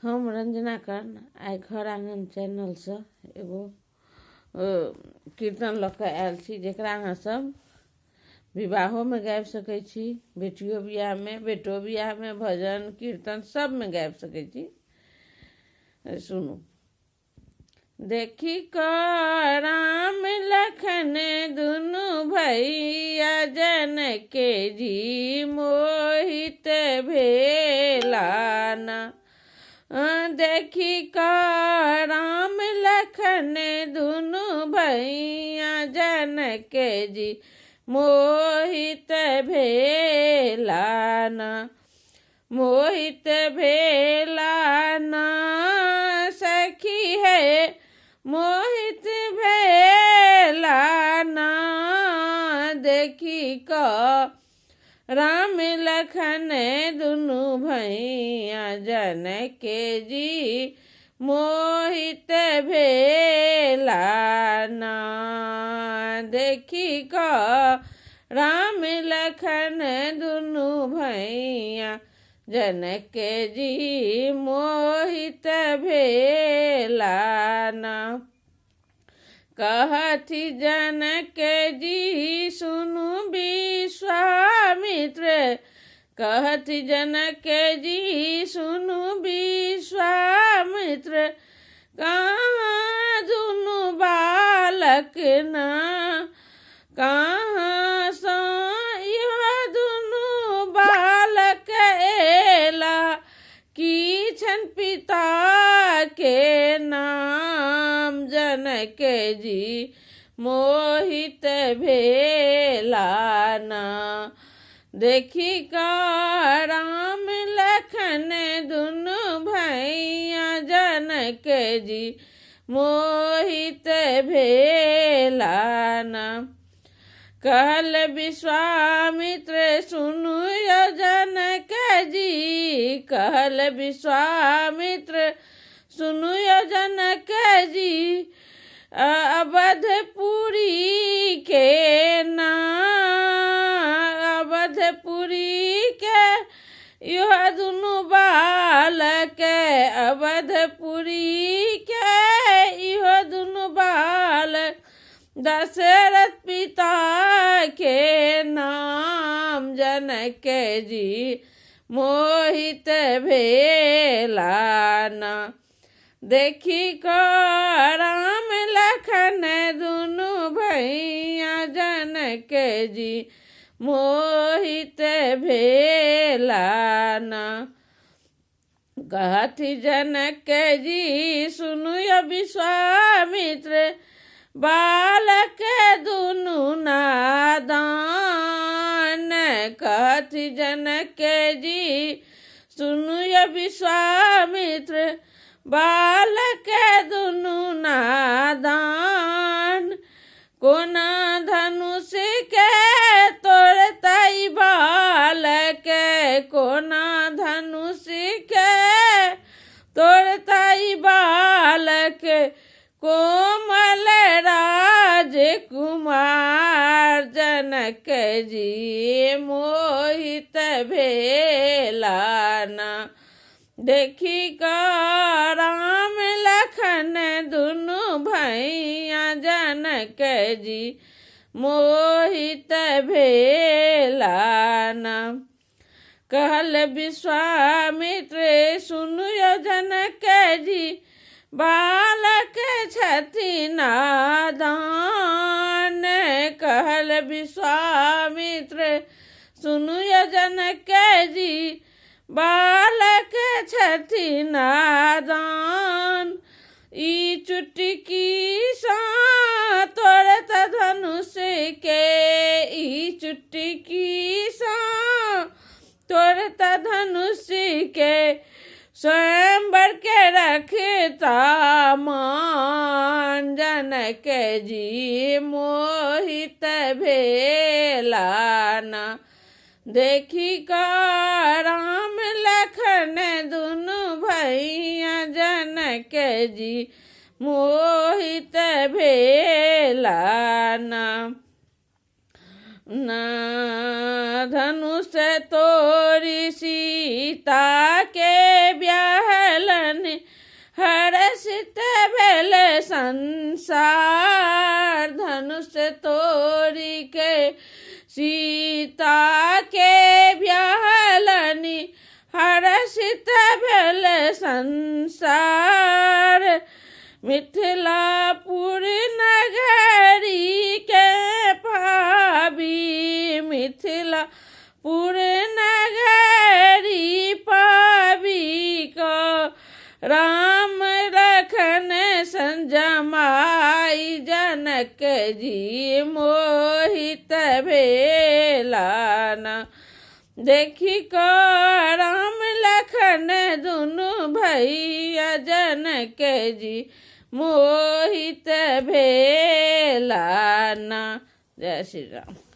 हम रंजना कर्ण आइ घर आंगन चैनलसँ एगो कीर्तन लऽ कऽ आयल छी, जकरा अहाँसभ विवाहोमे गाबि सकै छी, बेटियो बियाहमे, बेटो बियाहमे, भजन कीर्तन सबमे गाबि सकै छी। सुनू। देखी कऽ राम लखन दुनू भैया जनके जी मोहित भेलाना। देखी कऽ राम लखन दुनू भैया जनके जी मोहित भेलाना। मोहित भेलाना सखी है मोहित भेलाना। देखी कऽ राम लखन दुनू भैया जनके जी मोहित भेलाना। देखी कऽ राम लखन दुनू भैया जनके जी मोहित भेलाना। कहथि जनके जी सुनु विश्वामित्र। कहथि जनके जी सुनु विश्वामित्र। कहाँ दुनु बालक ना कहाँ सँ यह दुनु बालक एला। की छन पिता के नाम जनके जी मोहित भेलाना। देखी कऽ राम लखन दुनू भैया जनके जी मोहित भेलाना। कहल विश्वामित्र सुनु जनके जी। कहल विश्वामित्र सुनु जनके जी। अवधपुरी के अवधपुरी के यह दुनु बालक। अवधपुरी के यह दुनु बालक। दशरथ पिता के नाम जनके जी मोहित भेलाना। देखी कऽ राम लखन दुनू भैया जनके जी मोहित भेलाना। कहथि जनके जी सुनु विश्वामित्र। बालक दुनु नादान। कहथि जनके जी सुनु विश्वामित्र। बालक दुनु नादान। कोना धनुष के तोड़तै बालक। कोना धनुष के तोड़तै बालक। कोमल राजकुमार जनके जी मोहित भेलाना। देखी कऽ राम लखन दुनू भैया जनके जी मोहित भेलाना। कहल विश्वामित्र सुनु जनके जी बालक छथि नादान। कहल विश्वामित्र सुनु जनके जी बालक छथि नादान। ई चुटकी सा तोड़त धनुष के। ई चुटकी सा तोड़त धनुष के। स्वयंवर के रखता मान जनके जी मोहित भेलाना। देखी कऽ राम लखन दुनू भैया जनके जी मोहित भेलाना। धनुष तोरी सीता के ब्याह भेलनि हर्षित भेल संसार। धनुष तोड़ी के सीता के ब्याहलनि हर्षित भेल संसार। मिथिलापुर नगरी के पाबी मिथिलापुर नगरी पाबी को राम लखन संजमाई। जनक जी मोहित भेलाना देखी को राम लखन दुनु भैया। जनक जी मोहित भेलाना। जय श्री राम।